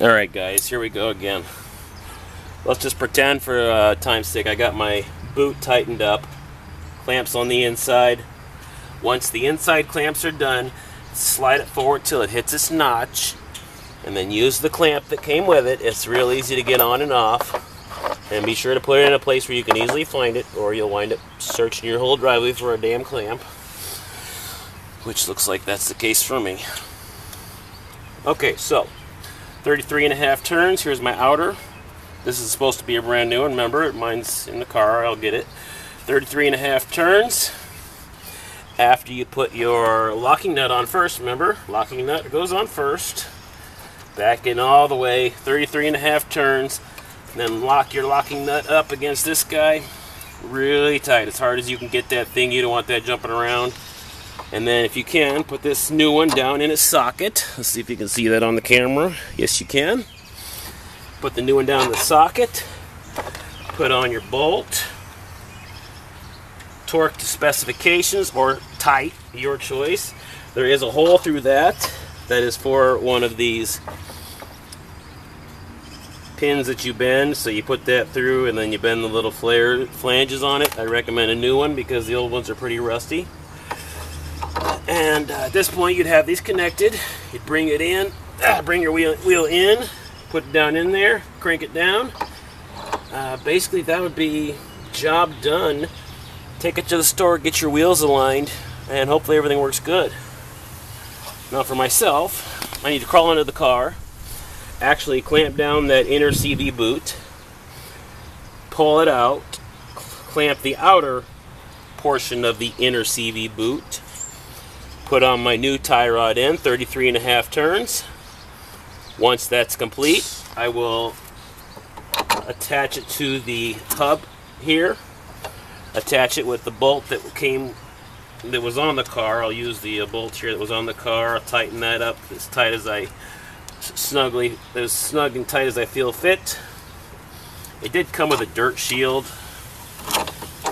Alright guys, here we go again. Let's just pretend for time's sake I got my boot tightened up. Clamps on the inside. Once the inside clamps are done, slide it forward till it hits its notch, and then use the clamp that came with it. It's real easy to get on and off. And be sure to put it in a place where you can easily find it, or you'll wind up searching your whole driveway for a damn clamp. Which looks like that's the case for me. Okay, so 33.5 turns. Here's my outer. This is supposed to be a brand new one. Remember, mine's in the car. I'll get it. 33.5 turns. After you put your locking nut on first, remember, locking nut goes on first. Back in all the way, 33.5 turns. Then lock your locking nut up against this guy really tight, as hard as you can get that thing. You don't want that jumping around. And then if you can, put this new one down in its socket. Let's see if you can see that on the camera. Yes, you can. Put the new one down in the socket. Put on your bolt. Torque to specifications or tight, your choice. There is a hole through that. That is for one of these pins that you bend. So you put that through and then you bend the little flanges on it. I recommend a new one because the old ones are pretty rusty. And at this point, you'd have these connected. You'd bring it in, bring your wheel in, put it down in there, crank it down. Basically, that would be job done. Take it to the store, get your wheels aligned, and hopefully everything works good. Now for myself, I need to crawl under the car, actually clamp down that inner CV boot, pull it out, clamp the outer portion of the inner CV boot, put on my new tie rod end, 33.5 turns. Once that's complete, I will attach it to the hub here. Attach it with the bolt that was on the car. I'll use the bolt here that was on the car. I'll tighten that up as tight as as snug and tight as I feel fit. It did come with a dirt shield.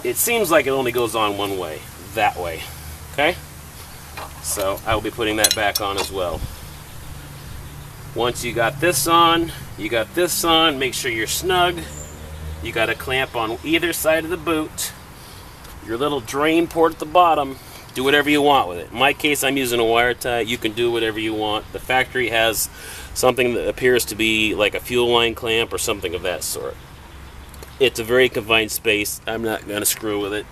It seems like it only goes on one way, that way. Okay? So I will be putting that back on as well. Once you got this on, make sure you're snug. You got a clamp on either side of the boot. Your little drain port at the bottom, do whatever you want with it. In my case, I'm using a wire tie. You can do whatever you want. The factory has something that appears to be like a fuel line clamp or something of that sort. It's a very confined space. I'm not going to screw with it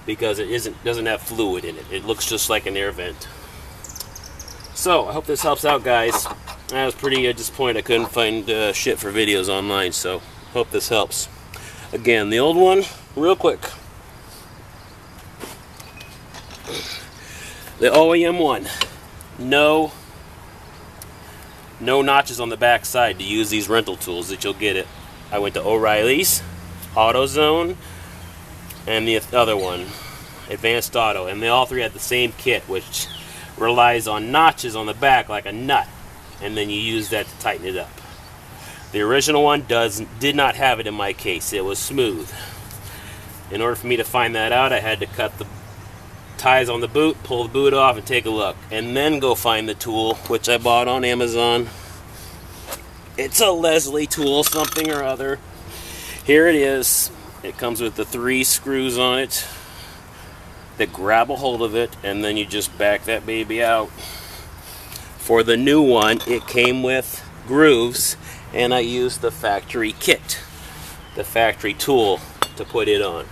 because it doesn't have fluid in it. It looks just like an air vent. So, I hope this helps out, guys. I was pretty disappointed I couldn't find shit for videos online, so hope this helps. Again, the old one, real quick. The OEM one. No notches on the back side to use these rental tools that you'll get it. I went to O'Reilly's, AutoZone, and the other one, Advanced Auto, and they all three had the same kit, which relies on notches on the back like a nut, and then you use that to tighten it up. The original one did not have it in my case. It was smooth. In order for me to find that out, I had to cut the ties on the boot, pull the boot off, and take a look, and then go find the tool, which I bought on Amazon. It's a Leslie tool, something or other. Here it is. It comes with the 3 screws on it that grab a hold of it, and then you just back that baby out. For the new one, it came with grooves, and I used the factory kit, the factory tool, to put it on.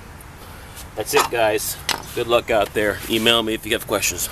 That's it, guys. Good luck out there. Email me if you have questions.